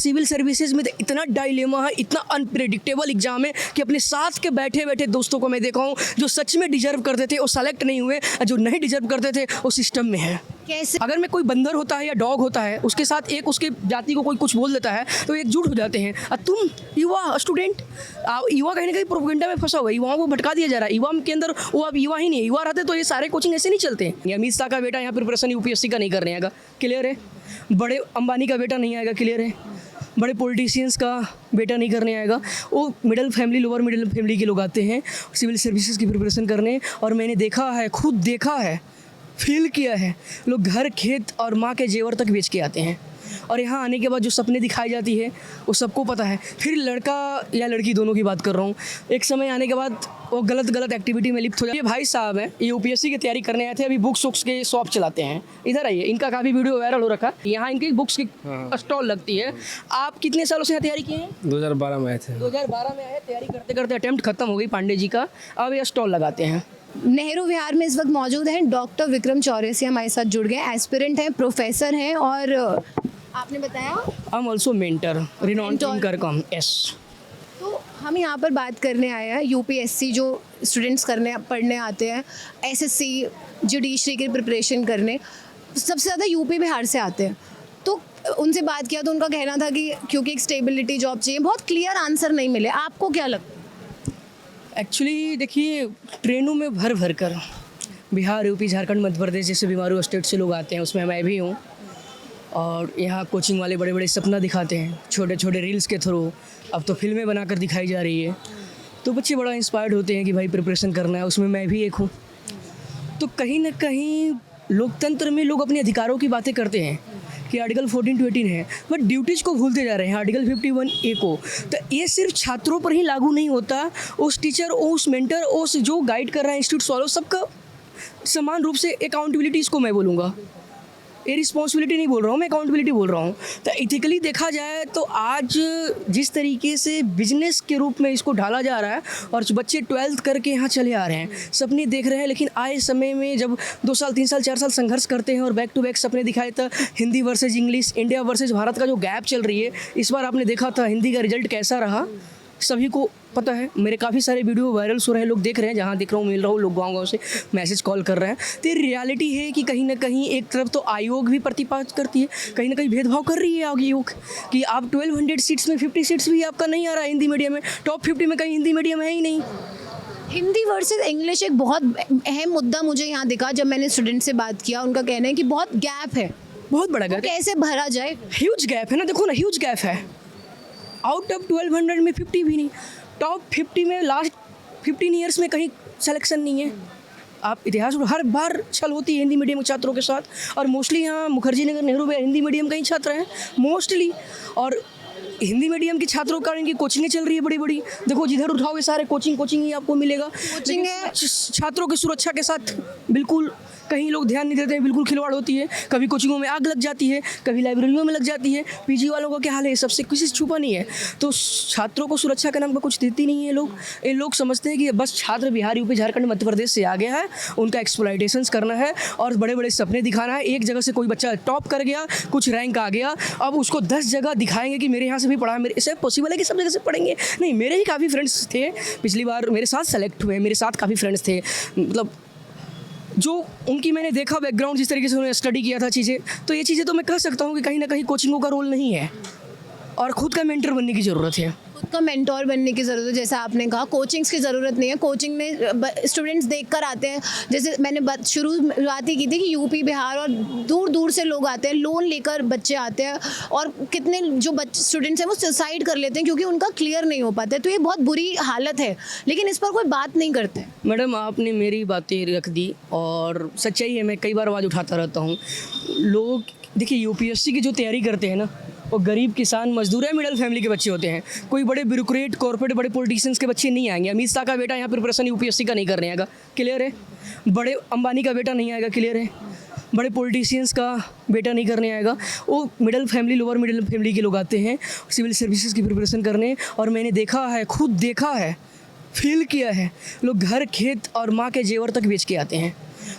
Civil services में तो इतना डायलेमा है, इतना अनप्रेडिक्टेबल एग्जाम है कि अपने साथ के बैठे बैठे दोस्तों को मैं देखा हूँ जो सच में डिजर्व करते थे वो सेलेक्ट नहीं हुए, और जो नहीं डिजर्व करते थे वो सिस्टम में है। कैसे? अगर मैं कोई बंदर होता है या डॉग होता है, उसके साथ एक उसके जाति को कोई कुछ बोल देता है तो एकजुट हो जाते हैं। और तुम युवा स्टूडेंट, युवा कहीं ना कहीं प्रोपेगेंडा में फंसा हुआ है, युवाओं को भटका दिया जा रहा है। युवा के अंदर वो अब युवा ही नहीं है, युवा रहते तो ये सारे कोचिंग ऐसे नहीं चलते हैं। अमित शाह का बेटा यहाँ प्रिपरेशन यूपीएससी का नहीं करने आएगा, क्लियर है। बड़े अंबानी का बेटा नहीं आएगा, क्लियर है। बड़े पॉलिटिशियंस का बेटा नहीं करने आएगा। वो middle family, lower middle family के लोग आते हैं सिविल सर्विसेज की प्रिपरेशन करने। और मैंने देखा है, खुद देखा है, फील किया है, लोग घर, खेत और माँ के जेवर तक बेच के आते हैं। और यहाँ आने के बाद जो सपने दिखाई जाती है वो सबको पता है। फिर लड़का या लड़की दोनों की बात कर रहा हूँ, एक समय आने के बाद वो गलत एक्टिविटी में लिप्त हो जाए। ये भाई साहब हैं, ये यूपीएससी की तैयारी करने आए थे, अभी बुक्स के शॉप चलाते हैं। इधर आइए, इनका काफ़ी वीडियो वायरल हो रखा है। यहाँ इनकी बुक्स की स्टॉल लगती है। आप कितने सालों से यहाँ तैयारी किए हैं? 2012 में आए थे। 2012 में आए, तैयारी करते करते अटेम्प्ट खत्म हो गई पांडे जी का, अब ये स्टॉल लगाते हैं। नेहरू विहार में इस वक्त मौजूद हैं डॉक्टर विक्रम चौरसिया, हमारे साथ जुड़ गए। एस्पिरेंट हैं, प्रोफेसर हैं, और आपने बताया I am also mentor, renowned टीमकर कम, यस। तो हम यहाँ पर बात करने आए हैं यूपीएससी जो स्टूडेंट्स पढ़ने आते हैं, एसएससी, जुडिशरी की प्रिपरेशन करने, सबसे ज़्यादा यूपी बिहार से आते हैं। तो उनसे बात किया तो उनका कहना था कि क्योंकि एक स्टेबिलिटी जॉब चाहिए। बहुत क्लियर आंसर नहीं मिले, आपको क्या लगता है? एक्चुअली देखिए, ट्रेनों में भर भर कर बिहार, यूपी, झारखंड, मध्य प्रदेश जैसे बीमारू स्टेट से लोग आते हैं, उसमें मैं भी हूँ। और यहाँ कोचिंग वाले बड़े बड़े सपना दिखाते हैं छोटे छोटे रील्स के थ्रू, अब तो फिल्में बनाकर दिखाई जा रही है। तो बच्चे बड़ा इंस्पायर्ड होते हैं कि भाई प्रिपरेशन करना है, उसमें मैं भी एक हूँ। तो कहीं ना कहीं लोकतंत्र में लोग अपने अधिकारों की बातें करते हैं कि आर्टिकल 14 to 18 है, बट ड्यूटीज़ को भूलते जा रहे हैं, आर्टिकल 51A को। तो ये सिर्फ छात्रों पर ही लागू नहीं होता, उस टीचर, उस मेंटर, उस जो गाइड कर रहा है इंस्टीट्यूट वालों, सबका समान रूप से अकाउंटेबिलिटी, इसको मैं बोलूँगा। ये रिस्पॉन्सिबिलिटी नहीं बोल रहा हूँ मैं, अकाउंटेबिलिटी बोल रहा हूँ। तो इथिकली देखा जाए तो आज जिस तरीके से बिजनेस के रूप में इसको ढाला जा रहा है और बच्चे 12th करके यहाँ चले आ रहे हैं, सपने देख रहे हैं, लेकिन आए समय में जब 2 साल 3 साल 4 साल संघर्ष करते हैं और बैक टू बैक सपने दिखाए था, Hindi versus English, India versus Bharat का जो गैप चल रही है, इस बार आपने देखा था हिंदी का रिजल्ट कैसा रहा, सभी को पता है। मेरे काफ़ी सारे वीडियो वायरल हो रहे हैं, लोग देख रहे हैं, जहाँ देख रहा हूँ, मिल रहा हूँ, लोग गाँव से मैसेज कॉल कर रहे हैं। तो ये रियलिटी है कि कहीं ना कहीं एक तरफ तो आयोग भी प्रतिपाद करती है, कहीं ना कहीं भेदभाव कर रही है आयोग कि आप 1200 सीट्स में 50 सीट्स भी आपका नहीं आ रहा है हिंदी मीडियम में, टॉप 50 में कहीं हिंदी मीडियम है ही नहीं। हिंदी वर्सेस इंग्लिश एक बहुत अहम मुद्दा मुझे यहाँ दिखा जब मैंने स्टूडेंट से बात किया। उनका कहना है कि बहुत गैप है, बहुत बड़ा गैप, कैसे भरा जाए? ह्यूज गैप है ना, देखो ना, ह्यूज गैप है। आउट ऑफ 1200 में 50 भी नहीं, टॉप 50 में लास्ट 15 ईयर्स में कहीं सिलेक्शन नहीं है। आप इतिहास में हर बार छल होती है हिंदी मीडियम के छात्रों के साथ, और मोस्टली यहाँ मुखर्जी नगर, नेहरू में हिंदी मीडियम का ही छात्र हैं मोस्टली। और हिंदी मीडियम के छात्रों का इनकी कोचिंगें चल रही है बड़ी बड़ी, देखो जिधर उठाओगे सारे कोचिंग ही आपको मिलेगा। कोचिंग है छात्रों की सुरक्षा के साथ बिल्कुल कहीं लोग ध्यान नहीं देते हैं, बिल्कुल खिलवाड़ होती है। कभी कोचिंगों में आग लग जाती है, कभी लाइब्रेरियों में लग जाती है। पीजी वालों का क्या हाल है, सबसे किसी से छुपा नहीं है। तो छात्रों को सुरक्षा के नाम पर कुछ देती नहीं है लोग। ये लोग समझते हैं कि बस छात्र बिहार, यूपी, झारखंड, मध्य प्रदेश से आ गया है, उनका एक्सप्लॉइटेशंस करना है और बड़े बड़े सपने दिखाना है। एक जगह से कोई बच्चा टॉप कर गया, कुछ रैंक आ गया, अब उसको 10 जगह दिखाएंगे कि मेरे यहाँ से भी पढ़ा, मेरे से पॉसिबल है कि सब जगह से पढ़ेंगे? नहीं, मेरे ही काफ़ी फ्रेंड्स थे पिछली बार मेरे साथ सेलेक्ट हुए, मेरे साथ काफ़ी फ्रेंड्स थे, मतलब जो उनकी मैंने देखा बैकग्राउंड, जिस तरीके से उन्होंने स्टडी किया था चीज़ें, तो ये चीज़ें तो मैं कह सकता हूँ कि कहीं ना कहीं कोचिंगों का रोल नहीं है और ख़ुद का मेंटर बनने की ज़रूरत है। खुद का मेंटोर बनने की ज़रूरत है। जैसा आपने कहा, कोचिंग्स की ज़रूरत नहीं है। कोचिंग में स्टूडेंट्स देख कर आते हैं, जैसे मैंने शुरुआत ही की थी कि यूपी, बिहार और दूर दूर से लोग आते हैं, लोन लेकर बच्चे आते हैं, और कितने जो स्टूडेंट्स हैं वो सुसाइड कर लेते हैं क्योंकि उनका क्लियर नहीं हो पाता है। तो ये बहुत बुरी हालत है, लेकिन इस पर कोई बात नहीं करते। मैडम, आपने मेरी बातें रख दी और सच्चाई है, मैं कई बार आवाज़ उठाता रहता हूँ। लोग देखिए, यूपीएससी की जो तैयारी करते हैं ना, वो गरीब किसान मजदूर है, मिडिल फैमिली के बच्चे होते हैं। कोई बड़े ब्यूरोक्रेट, कॉर्पोरेट, बड़े पॉलिटिशियंस के बच्चे नहीं आएंगे। अमित शाह का बेटा यहाँ प्रिपरेशन यूपीएससी का नहीं करने आएगा, क्लियर है। बड़े अंबानी का बेटा नहीं आएगा, क्लियर है। बड़े पॉलिटिशियंस का बेटा नहीं करने आएगा। वो middle family, lower middle family के लोग आते हैं सिविल सर्विसेज की प्रिपरेशन करने। और मैंने देखा है, खुद देखा है, फील किया है, लोग घर, खेत और माँ के जेवर तक बेच के आते हैं।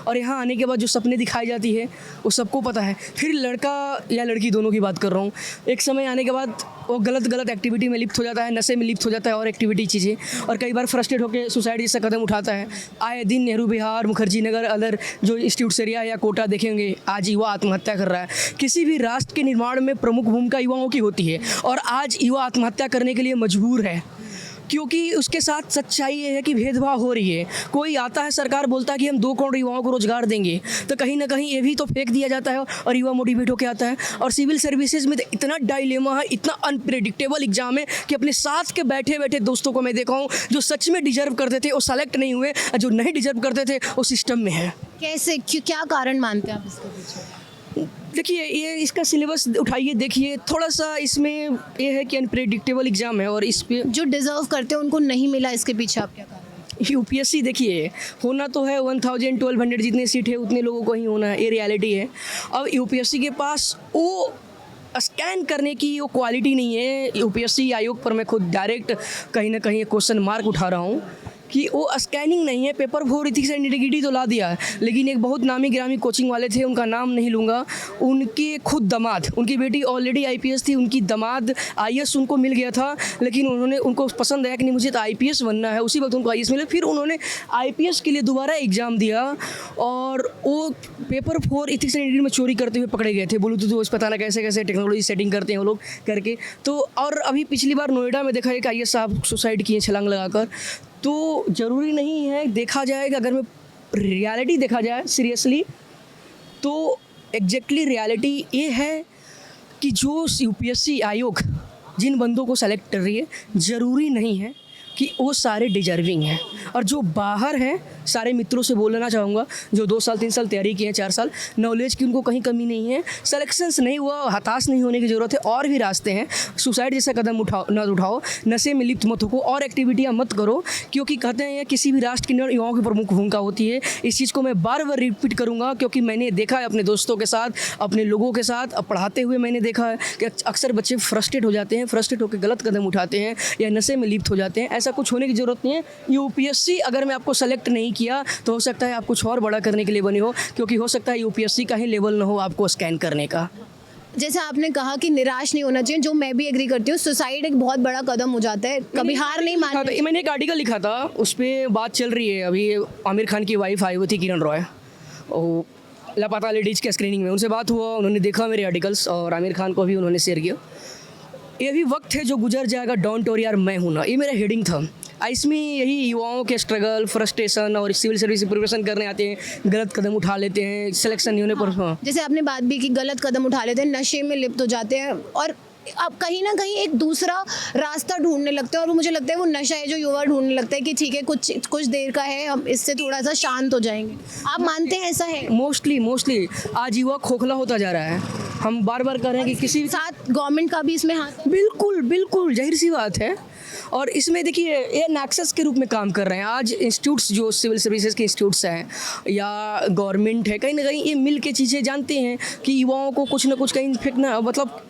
और यहाँ आने के बाद जो सपने दिखाई जाती है वो सबको पता है। फिर लड़का या लड़की दोनों की बात कर रहा हूँ, एक समय आने के बाद वो गलत एक्टिविटी में लिप्त हो जाता है, नशे में लिप्त हो जाता है और एक्टिविटी चीज़ें, और कई बार फ्रस्ट्रेट होकर सुसाइड जैसा कदम उठाता है। आए दिन नेहरू बिहार, मुखर्जी नगर, अदर जो इंस्टीट्यूट एरिया या कोटा देखेंगे, आज युवा आत्महत्या कर रहा है। किसी भी राष्ट्र के निर्माण में प्रमुख भूमिका युवाओं की होती है और आज युवा आत्महत्या करने के लिए मजबूर है, क्योंकि उसके साथ सच्चाई ये है कि भेदभाव हो रही है। कोई आता है, सरकार बोलता है कि हम 2 करोड़ युवाओं को रोजगार देंगे, तो कहीं ना कहीं ये भी तो फेंक दिया जाता है और युवा मोटिवेट होकर आता है। और सिविल सर्विसेज में तो इतना डायलेमा है, इतना अनप्रेडिक्टेबल एग्जाम है कि अपने साथ के बैठे बैठे दोस्तों को मैं देखा हूँ जो सच में डिजर्व करते थे वो सेलेक्ट नहीं हुए, और जो नहीं डिजर्व करते थे वो सिस्टम में है। कैसे, क्या कारण मानते हैं आप इसके पीछे? देखिए, ये इसका सिलेबस उठाइए, देखिए, थोड़ा सा इसमें ये है कि अनप्रेडिक्टेबल एग्जाम है और इस पे जो डिजर्व करते हैं उनको नहीं मिला, इसके पीछे आप क्या कारण? यूपीएससी देखिए, होना तो है 1000-1200 जितने सीट है उतने लोगों को ही होना है, ये रियलिटी है। अब यूपीएससी के पास वो स्कैन करने की वो क्वालिटी नहीं है। यूपीएससी आयोग पर मैं खुद डायरेक्ट कहीं ना कहीं क्वेश्चन मार्क उठा रहा हूँ कि वो स्कैनिंग नहीं है। पेपर 4 इथिक्स एंड इंटीग्रिटी तो ला दिया है, लेकिन एक बहुत नामी गिरामी कोचिंग वाले थे, उनका नाम नहीं लूँगा, उनके खुद दामाद, उनकी बेटी ऑलरेडी आईपीएस थी, उनकी दामाद आईएएस उनको मिल गया था, लेकिन उनको पसंद आया कि नहीं मुझे तो आईपीएस बनना है, उसी वक्त उनको आईएएस मिले। फिर उन्होंने आईपीएस के लिए दोबारा एग्ज़ाम दिया और वो पेपर 4 इथिक्स एंड इंटीग्रिटी में चोरी करते हुए पकड़े गए थे। ब्लूटूथ वो पता ना कैसे कैसे टेक्नोलॉजी सेटिंग करते हैं वो लोग करके। तो और अभी पिछली बार नोएडा में देखा एक आईएएस साहब सुसाइड किए छलांग लगाकर। तो ज़रूरी नहीं है, देखा जाए कि अगर मैं रियलिटी देखा जाए सीरियसली, तो एग्जैक्टली रियलिटी ये है कि जो यूपीएससी आयोग जिन बंदों को सेलेक्ट कर रही है, ज़रूरी नहीं है कि वो सारे डिजर्विंग हैं। और जो बाहर हैं, सारे मित्रों से बोलना चाहूँगा जो 2 साल 3 साल तैयारी किए हैं, 4 साल, नॉलेज की उनको कहीं कमी नहीं है, सिलेक्शंस नहीं हुआ, हताश नहीं होने की ज़रूरत है। और भी रास्ते हैं, सुसाइड जैसा कदम उठाओ, नशे में लिप्त मत हो और एक्टिविटियाँ मत करो, क्योंकि कहते हैं किसी भी राष्ट्र के युवाओं की प्रमुख भूमिका होती है। इस चीज़ को मैं बार बार रिपीट करूँगा, क्योंकि मैंने देखा है अपने दोस्तों के साथ, अपने लोगों के साथ पढ़ाते हुए मैंने देखा है कि अक्सर बच्चे फ्रस्ट्रेट हो जाते हैं, फ्रस्ट्रेट होकर गलत कदम उठाते हैं या नशे में लिप्त हो जाते हैं। ऐसा कुछ होने की ज़रूरत नहीं है। यूपीएससी अगर मैं आपको सेलेक्ट नहीं किया तो हो सकता है आप कुछ और बड़ा करने के लिए बने हो, क्योंकि हो सकता है यूपीएससी का ही लेवल ना हो आपको स्कैन करने का। जैसे आपने कहा कि निराश नहीं होना चाहिए, जो मैं भी एग्री करती हूँ, सुसाइड एक बहुत बड़ा कदम हो जाता है, कभी हार नहीं माननी। मैंने एक आर्टिकल लिखा था, उस पर बात चल रही है अभी। आमिर खान की वाइफ आई हुई थी किरण रॉय, वो लापता लेडीज़ के स्क्रीनिंग में, उनसे बात हुआ, उन्होंने देखा मेरे आर्टिकल्स और आमिर खान को भी उन्होंने शेयर किया। ये भी वक्त है जो गुजर जाएगा, डोंट वरी यार मैं हूं ना, ये मेरा हेडिंग था। इसमें यही युवाओं के स्ट्रगल, फ्रस्ट्रेशन और सिविल सर्विस प्रिपरेशन करने आते हैं, गलत कदम उठा लेते हैं, सिलेक्शन नहीं होने पर। जैसे आपने बात भी की, गलत कदम उठा लेते हैं, नशे में लिप्त हो जाते हैं और अब कहीं ना कहीं एक दूसरा रास्ता ढूंढने लगते हैं। और वो मुझे लगता है वो नशा है जो युवा ढूंढने लगता है कि ठीक है कुछ देर का है, हम इससे थोड़ा सा शांत हो जाएंगे। आप मानते हैं ऐसा है? मोस्टली आज युवा खोखला होता जा रहा है। हम बार बार कह रहे हैं कि किसी साथ गवर्नमेंट का भी इसमें हाथ। बिल्कुल जाहिर सी बात है। और इसमें देखिए ये नेक्सस के रूप में काम कर रहे हैं। आज इंस्टीट्यूट्स जो सिविल सर्विसेज के इंस्टीट्यूट्स हैं या गवर्नमेंट है, कहीं ना कहीं ये मिल के चीज़ें जानते हैं कि युवाओं को कुछ ना कुछ कहीं फेंकना, मतलब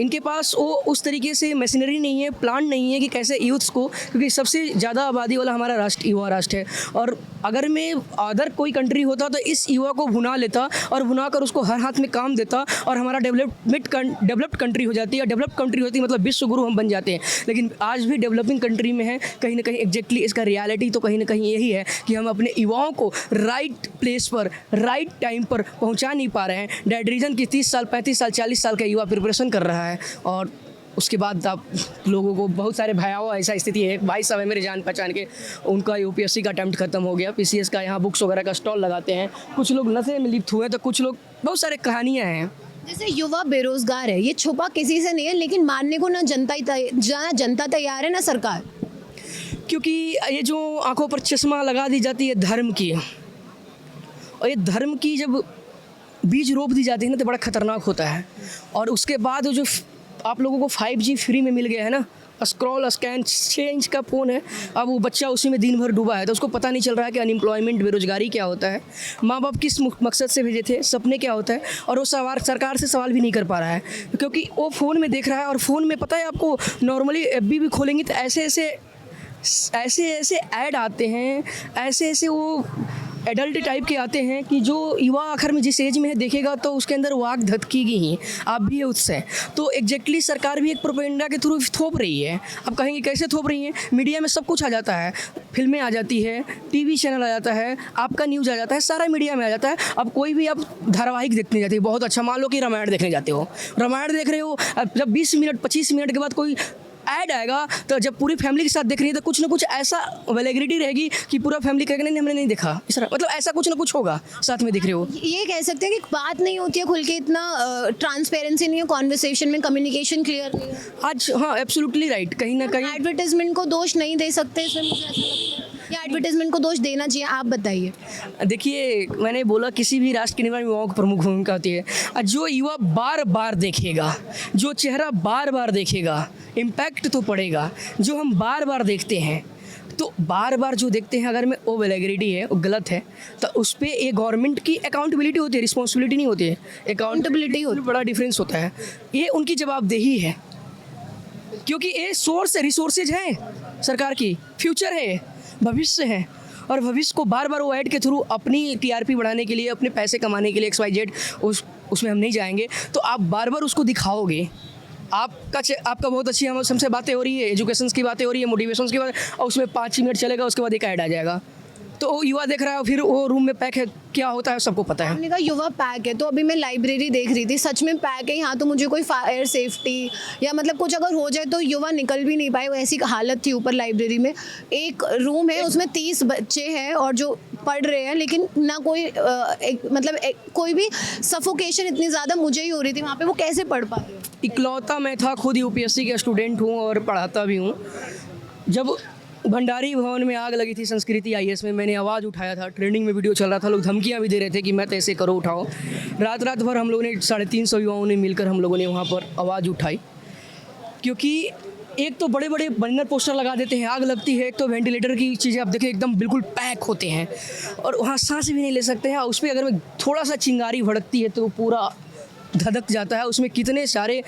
इनके पास वो उस तरीके से मशीनरी नहीं है, प्लान नहीं है कि कैसे यूथ्स को, क्योंकि सबसे ज़्यादा आबादी वाला हमारा राष्ट्र युवा राष्ट्र है। और अगर मैं अदर कोई कंट्री होता तो इस युवा को भुना लेता और भुना कर उसको हर हाथ में काम देता और हमारा डेवलप्ड कंट्री हो जाती है। डेवलप्ड कंट्री होती है मतलब विश्व गुरु हम बन जाते हैं। लेकिन आज भी डेवलपिंग कंट्री में है, कहीं ना कहीं एग्जैक्टली इसका रियलिटी तो कहीं ना कहीं यही है कि हम अपने युवाओं को राइट प्लेस पर राइट टाइम पर पहुंचा नहीं पा रहे हैं। डेड रीजन की 30 साल 35 साल 40 साल का युवा प्रिपरेशन कर रहा है और उसके बाद आप लोगों को बहुत सारे भयावह ऐसा स्थिति है। एक भाई साहब है मेरे जान पहचान के, उनका यूपीएससी का अटेम्प्ट खत्म हो गया, पीसीएस का यहाँ बुक्स वगैरह का स्टॉल लगाते हैं, कुछ लोग नशे में लिप्त हुए तो कुछ लोग, बहुत सारे कहानियाँ हैं। जैसे युवा बेरोजगार है, ये छुपा किसी से नहीं है, लेकिन मानने को ना जनता तैयार है ना सरकार। क्योंकि ये जो आंखों पर चश्मा लगा दी जाती है धर्म की, और ये धर्म की जब बीज रोप दी जाती है ना तो बड़ा खतरनाक होता है। और उसके बाद जो आप लोगों को 5G फ्री में मिल गया है ना, स्क्रॉल स्कैन 6 इंच का फ़ोन है, अब वो बच्चा उसी में दिन भर डूबा है तो उसको पता नहीं चल रहा है कि अनएम्प्लॉयमेंट, बेरोजगारी क्या होता है, माँ बाप किस मकसद से भेजे थे, सपने क्या होता है, और वो सरकार से सवाल भी नहीं कर पा रहा है क्योंकि वो फ़ोन में देख रहा है। और फ़ोन में पता है आपको, नॉर्मली FB भी खोलेंगे तो ऐसे ऐसे ऐड आते हैं, ऐसे वो एडल्ट टाइप के आते हैं कि जो युवा आखिर में जिस एज में है देखेगा तो उसके अंदर वाक धतकेगी ही, आप भी है उससे। तो एग्जैक्टली सरकार भी एक प्रोपेगेंडा के थ्रू थोप रही है। अब कहेंगे कैसे थोप रही है? मीडिया में सब कुछ आ जाता है, फिल्में आ जाती है, टीवी चैनल आ जाता है, आपका न्यूज़ आ जाता है, सारा मीडिया में आ जाता है। अब कोई भी आप धारावाहिक देखने जाते हो, बहुत अच्छा, मान लो कि रामायण देखने जाते हो, रामायण देख रहे हो, अब जब 20 मिनट 25 मिनट के बाद कोई ऐड आएगा तो जब पूरी फैमिली के साथ देख रही है तो कुछ ना कुछ ऐसा वैलिडिटी रहेगी कि पूरा फैमिली कहेगा नहीं हमने नहीं देखा, इस तरह मतलब ऐसा कुछ ना कुछ होगा साथ में देख रहे हो। ये कह सकते हैं कि बात नहीं होती है खुल के, इतना ट्रांसपेरेंसी नहीं है कॉन्वर्सेशन में, कम्युनिकेशन क्लियर नहीं है आज। हाँ, एब्सोल्युटली राइट। कहीं ना कहीं एडवर्टाइजमेंट को दोष नहीं दे सकते इसमें, मुझे ऐसा लगता है, या एडवर्टाइजमेंट को दोष देना चाहिए? आप बताइए। देखिए, मैंने बोला किसी भी राष्ट्र के निर्माण में युवाओं की प्रमुख भूमिका होती है। जो युवा बार बार देखेगा, जो चेहरा बार बार देखेगा, इम्पैक्ट तो पड़ेगा। जो हम बार बार देखते हैं, तो बार बार जो देखते हैं अगर में वो वैलिडिटी है, वो गलत है, तो उस पर ये गवर्नमेंट की अकाउंटेबिलिटी होती है, रिस्पॉन्सिबिलिटी नहीं होती है। अकाउंटेबिलिटी होती है, बड़ा डिफरेंस होता है। ये उनकी जवाबदेही है, क्योंकि ये सोर्स रिसोर्सेज हैं सरकार की, फ्यूचर है, भविष्य है। और भविष्य को बार बार वो ऐड के थ्रू अपनी टीआरपी बढ़ाने के लिए, अपने पैसे कमाने के लिए XYZ उसमें हम नहीं जाएंगे। तो आप बार बार उसको दिखाओगे। आपका बहुत अच्छी हमसे बातें हो रही है, एजुकेशन की बातें हो रही है, मोटिवेशन की बात, और उसमें 5 मिनट चलेगा, उसके बाद एक ऐड आ जाएगा। तो वो युवा देख रहा है, फिर वो रूम में पैक है, क्या होता है सबको पता है। हमने कहा युवा पैक है, तो अभी मैं लाइब्रेरी देख रही थी, सच में पैक है यहाँ। तो मुझे कोई फायर सेफ्टी या मतलब कुछ अगर हो जाए तो युवा निकल भी नहीं पाए, वो ऐसी हालत थी ऊपर लाइब्रेरी में। एक रूम है, उसमें 30 बच्चे हैं और जो पढ़ रहे हैं, लेकिन ना कोई कोई भी सफोकेशन इतनी ज़्यादा मुझे ही हो रही थी वहाँ पे, वो कैसे पढ़ पा रहे हो? इकलौता मैं था, खुद UPSC का स्टूडेंट हूँ और पढ़ाता भी हूँ। जब भंडारी भवन में आग लगी थी संस्कृति IAS में, मैंने आवाज़ उठाया था, ट्रेंडिंग में वीडियो चल रहा था, लोग धमकियाँ भी दे रहे थे कि मत ऐसे करो, उठाओ। रात भर हम लोगों ने 350 युवाओं ने मिलकर हम लोगों ने वहाँ पर आवाज़ उठाई। क्योंकि एक तो बड़े बड़े बैनर पोस्टर लगा देते हैं, आग लगती है, एक तो वेंटिलेटर की चीज़ें आप देखें एकदम बिल्कुल पैक होते हैं और वहाँ सांस भी नहीं ले सकते हैं। उस पर अगर मैं थोड़ा सा चिंगारी भड़कती है तो पूरा धधक जाता है। उसमें कितने सारे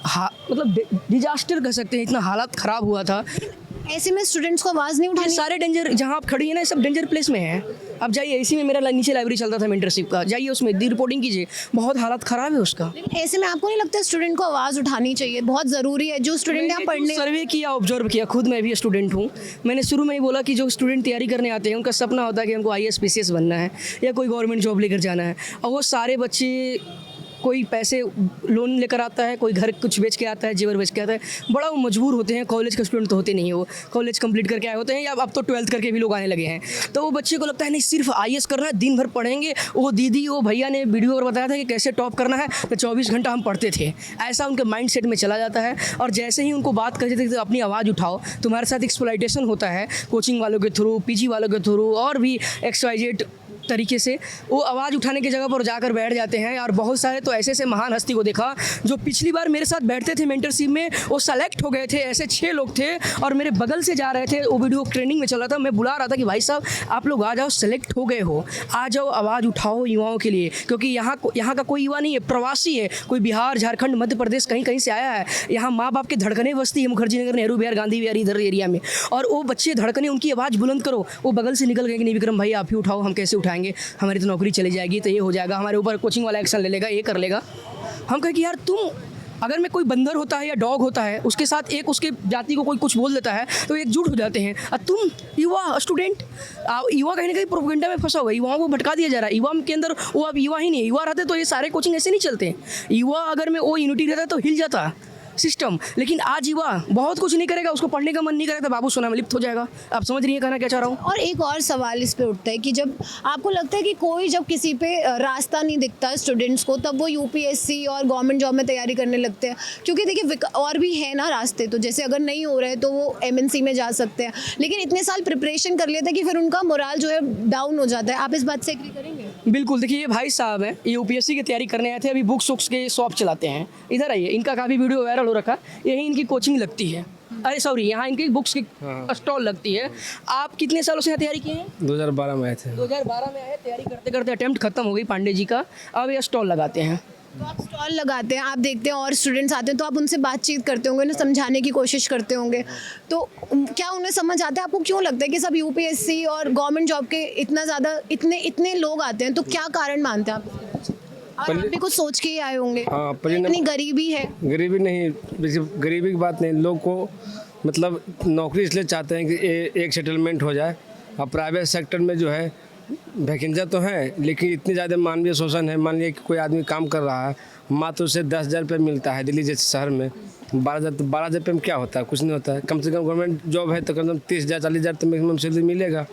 मतलब डिजास्टर कह सकते हैं, इतना हालत ख़राब हुआ था। ऐसे में स्टूडेंट्स को आवाज़ नहीं उठानी? सारे डेंजर, जहाँ आप खड़ी है ना, सब डेंजर प्लेस में है। आप जाइए, इसी में मेरा नीचे लाइब्रेरी चलता था मेंटरशिप का, जाइए उसमें दी रिपोर्टिंग कीजिए, बहुत हालत ख़राब है उसका। लेकिन ऐसे में आपको नहीं लगता स्टूडेंट को आवाज़ उठानी चाहिए? बहुत ज़रूरी है। जो स्टूडेंट यहाँ पढ़ने, सर्वे किया, ऑब्जर्व किया, खुद मैं भी स्टूडेंट हूँ। मैंने शुरू में ही बोला कि जो स्टूडेंट तैयारी करने आते हैं उनका सपना होता है कि हमको IAS PCS बनना है या कोई गवर्नमेंट जॉब लेकर जाना है, और वो सारे बच्चे कोई पैसे लोन लेकर आता है, कोई घर कुछ बेच के आता है, जेवर बेच के आता है, बड़ा वो मजबूर होते हैं। कॉलेज के स्टूडेंट तो होते नहीं, वो कॉलेज कंप्लीट करके आए होते हैं, या अब तो 12th करके भी लोग आने लगे हैं। तो वो बच्चे को लगता है नहीं सिर्फ IAS करना है, दिन भर पढ़ेंगे। वो दीदी, वो भैया ने वीडियो पर बताया था कि कैसे टॉप करना है, तो 24 घंटा हम पढ़ते थे, ऐसा उनके माइंड सेट में चला जाता है। और जैसे ही उनको बात करते थे तो अपनी आवाज़ उठाओ, तुम्हारे साथ एक्सप्लॉइटेशन होता है कोचिंग वालों के थ्रू, PG वालों के थ्रू, और भी XYZ तरीके से वो आवाज़ उठाने की जगह पर जाकर बैठ जाते हैं। और बहुत सारे तो ऐसे महान हस्ती को देखा जो पिछली बार मेरे साथ बैठते थे मेंटरशिप में, वो सेलेक्ट हो गए थे। ऐसे 6 लोग थे और मेरे बगल से जा रहे थे, वो वीडियो ट्रेनिंग में चल रहा था, मैं बुला रहा था कि भाई साहब आप लोग आ जाओ, सेलेक्ट हो गए हो, आ जाओ, आवाज़ उठाओ युवाओं के लिए। क्योंकि यहाँ का कोई युवा नहीं है, प्रवासी है, कोई बिहार, झारखंड, मध्य प्रदेश कहीं कहीं से आया है। यहाँ माँ बाप की धड़कनें बसती है मुखर्जी नगर, नेहरू विहार, गांधी विहार, इधर एरिया में, और वो बच्चे धड़कने, उनकी आवाज़ बुलंद करो। वो बगल से निकल गए कि नहीं विक्रम भाई आप ही उठाओ, हम कैसे उठाएंगे, हमारी तो नौकरी चली जाएगी, तो ये हो जाएगा, हमारे ऊपर कोचिंग वाला एक्शन ले लेगा, ये कर लेगा। हम कहें कि यार तुम, अगर मैं कोई बंदर होता है या डॉग होता है, उसके साथ एक उसके जाति को कोई कुछ बोल देता है तो एकजुट हो जाते हैं। और तुम युवा स्टूडेंट, युवा कहीं ना कहीं प्रोपेगेंडा में फंसा हुआ है, युवाओं को भटका दिया जा रहा है। युवा के अंदर वो अब युवा ही नहीं है। युवा रहते तो ये सारे कोचिंग ऐसे नहीं चलते। युवा अगर में वो यूनिटी रहता तो हिल जाता सिस्टम। लेकिन आज युवा बहुत कुछ नहीं करेगा, उसको पढ़ने का मन नहीं करेगा तो बाबू सोना में लिप्त हो जाएगा। आप समझ रही है कहना क्या चाह रहा हूँ। और एक और सवाल इस पे उठता है कि जब आपको लगता है कि कोई जब किसी पे रास्ता नहीं दिखता स्टूडेंट्स को, तब वो UPSC और गवर्नमेंट जॉब में तैयारी करने लगते हैं। क्योंकि देखिए और भी है ना रास्ते, तो जैसे अगर नहीं हो रहे तो वो MNC में जा सकते हैं, लेकिन इतने साल प्रिपरेशन कर लेते हैं कि फिर उनका मोराल जो है डाउन हो जाता है। आप इस बात से एग्री करेंगे? बिल्कुल। देखिए ये भाई साहब हैं, ये UPSC की तैयारी करने आए थे, अभी बुक्स के शॉप चलाते हैं। इधर आइए, इनका काफ़ी वीडियो वायरल हो रखा, यही इनकी कोचिंग लगती है। अरे सॉरी, यहाँ इनकी बुक्स की स्टॉल लगती है। आप कितने सालों से यहाँ तैयारी किए हैं? 2012 में आए थे। 2012 में आए, तैयारी करते करते अटेम्प्ट खत्म हो गई पांडे जी का, अब ये स्टॉल लगाते हैं। तो आप स्टॉल लगाते हैं, आप देखते हैं और स्टूडेंट्स आते हैं तो आप उनसे बातचीत करते होंगे, उन्हें समझाने की कोशिश करते होंगे, तो क्या उन्हें समझ आता है? आपको क्यों लगता है कि सब यूपीएससी और गवर्नमेंट जॉब के इतना ज़्यादा इतने लोग आते हैं, तो क्या कारण मानते हैं आप? और आप भी कुछ सोच के ही आए होंगे। हाँ, परिणाम इतनी गरीबी है। गरीबी नहीं, गरीबी की बात नहीं, लोग को मतलब नौकरी इसलिए चाहते हैं कि एक सेटलमेंट हो जाए। अब प्राइवेट सेक्टर में जो है वैकेंसियाँ तो हैं, लेकिन इतनी ज़्यादा मानवीय शोषण है। मान लिया कि कोई आदमी काम कर रहा है, मात्र उसे 10,000 रुपये मिलता है दिल्ली जैसे शहर में। 12,000 रुपये में क्या होता है? कुछ नहीं होता है। कम से कम गवर्नमेंट जॉब है तो कम से कम 30,000 40,000 तो मिनिमम सैलरी मिलेगा।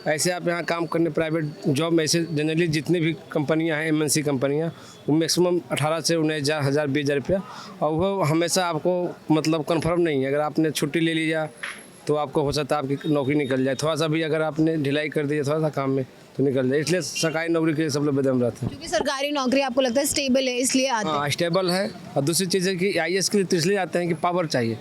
ऐसे आप यहाँ काम करने प्राइवेट जॉब में, ऐसे जनरली जितनी भी कंपनियाँ हैं MNC कंपनियाँ, वो मैक्सिमम 18 से 19,000 20,000 रुपया, और वो हमेशा आपको मतलब कन्फर्म नहीं है। अगर आपने छुट्टी ले लिया तो आपको हो सकता है आपकी नौकरी निकल जाए, थोड़ा सा भी अगर आपने ढिलाई कर दी थोड़ा सा काम में तो निकल जाए। इसलिए सरकारी नौकरी के लिए सब लोग बेदम रहते हैं, क्योंकि सरकारी नौकरी आपको लगता है स्टेबल है इसलिए आते हैं। हाँ स्टेबल है। और दूसरी चीज़ है कि IAS के लिए तो इसलिए आते हैं कि पावर चाहिए।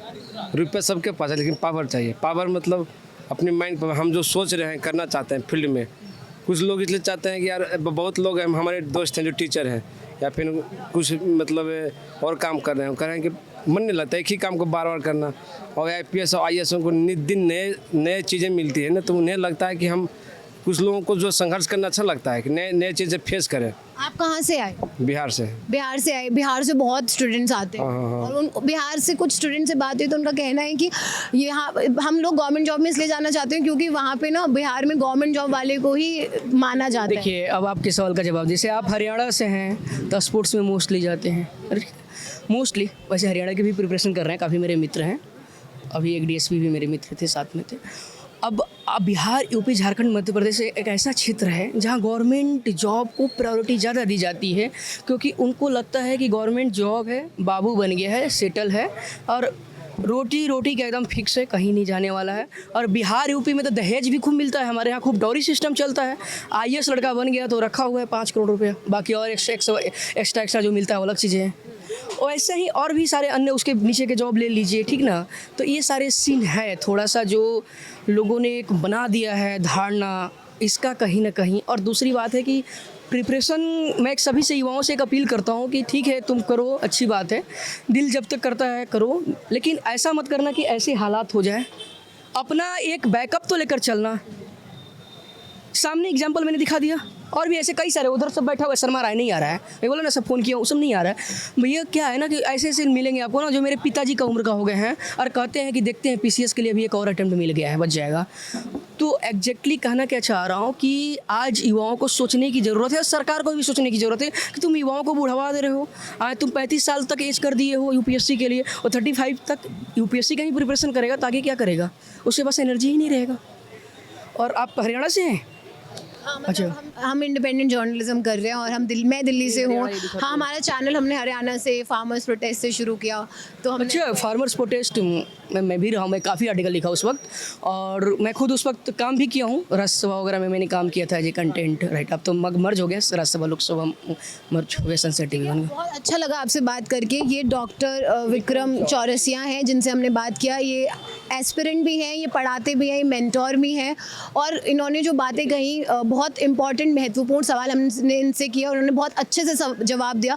रुपये सबके पास है लेकिन पावर चाहिए। पावर मतलब अपनी माइंड पर हम जो सोच रहे हैं करना चाहते हैं फील्ड में। कुछ लोग इसलिए चाहते हैं कि यार बहुत लोग हैं, हमारे दोस्त हैं जो टीचर हैं या फिर कुछ मतलब और काम कर रहे हैं, कह रहे हैं कि मन नहीं लगता एक ही काम को बार बार करना। और IPS और IAS को दिन नए चीज़ें मिलती है ना, तो उन्हें लगता है कि हम, कुछ लोगों को जो संघर्ष करना अच्छा लगता है कि नए चीज़ें फेस करें। आप कहाँ से आए? बिहार से। बिहार से आए। बिहार से बहुत स्टूडेंट्स आते हैं। हाँ। और उन बिहार से कुछ स्टूडेंट से बात हुई तो उनका कहना है कि यहाँ हम लोग गवर्नमेंट जॉब में इसलिए जाना चाहते हैं क्योंकि वहाँ पे ना बिहार में गवर्नमेंट जॉब वाले को ही माना जाता है। देखिए, अब आपके सवाल का जवाब, जैसे आप हरियाणा से हैं तो स्पोर्ट्स में मोस्टली जाते हैं, मोस्टली। वैसे हरियाणा की भी प्रिपरेशन कर रहे हैं, काफ़ी मेरे मित्र हैं, अभी एक DSP भी मेरे मित्र थे, साथ में थे। अब बिहार, यूपी, झारखंड, मध्य प्रदेश एक ऐसा क्षेत्र है जहां गवर्नमेंट जॉब को प्रायोरिटी ज़्यादा दी जाती है, क्योंकि उनको लगता है कि गवर्नमेंट जॉब है, बाबू बन गया है, सेटल है, और रोटी का एकदम फिक्स है, कहीं नहीं जाने वाला है। और बिहार यूपी में तो दहेज भी खूब मिलता है, हमारे यहाँ खूब डॉरी सिस्टम चलता है। IAS लड़का बन गया तो रखा हुआ है 5 करोड़ रुपया, बाकी और एक्स्ट्रा जो मिलता है वो अलग चीज़ें हैं। और ऐसे ही और भी सारे अन्य उसके नीचे के जॉब ले लीजिए, ठीक ना। तो ये सारे सीन है, थोड़ा सा जो लोगों ने एक बना दिया है धारणा इसका कहीं ना कहीं। और दूसरी बात है कि प्रिपरेशन, मैं एक सभी से युवाओं से एक अपील करता हूँ कि ठीक है तुम करो, अच्छी बात है, दिल जब तक करता है करो, लेकिन ऐसा मत करना कि ऐसे हालात हो जाए। अपना एक बैकअप तो लेकर चलना। सामने एग्जाम्पल मैंने दिखा दिया, और भी ऐसे कई सारे, उधर सब बैठा हुआ शर्मा राय नहीं आ रहा है, मैं बोला ना सब फ़ोन किया, वो सब नहीं आ रहा है। भैया क्या है ना कि ऐसे मिलेंगे आपको ना जो मेरे पिताजी का उम्र का हो गए हैं और कहते हैं कि देखते हैं PCS के लिए भी एक और अटेम्प्ट मिल गया है, बच जाएगा। तो एग्जैक्टली कहना क्या चाह रहा हूँ कि आज युवाओं को सोचने की ज़रूरत है, सरकार को भी सोचने की ज़रूरत है कि तुम युवाओं को बुढ़ावा दे रहे हो। आज तुम 35 साल तक एज कर दिए हो UPSC के लिए, और 35 तक UPSC का ही प्रिपरेशन करेगा, ताकि क्या करेगा, उसके पास एनर्जी ही नहीं रहेगा। और आप हरियाणा से हैं? अच्छा, हम इंडिपेंडेंट जर्नलिज्म कर रहे हैं और मैं दिल्ली से हूँ। हाँ, हमारा चैनल हमने हरियाणा से फार्मर्स प्रोटेस्ट से शुरू किया। तो हमने अच्छा, फार्मर्स प्रोटेस्ट मैं भी रहा हूँ, मैं काफ़ी आर्टिकल लिखा उस वक्त, और मैं खुद उस वक्त काम भी किया हूँ। राज्यसभा वगैरह में मैंने काम किया था एज ए कंटेंट राइट। अब तो मर्ज हो गया, राज्यसभा लोकसभा मर्ज हो गया, सनसेट TV बन गया। बहुत अच्छा लगा आपसे बात करके। ये डॉक्टर विक्रम चौरसिया हैं जिनसे हमने बात किया। ये एस्पिरेंट भी हैं, ये पढ़ाते भी हैं, ये मेंटोर भी हैं, और इन्होंने जो बातें कही बहुत इंपॉर्टेंट महत्वपूर्ण सवाल हमने इनसे किया और उन्होंने बहुत अच्छे से जवाब दिया।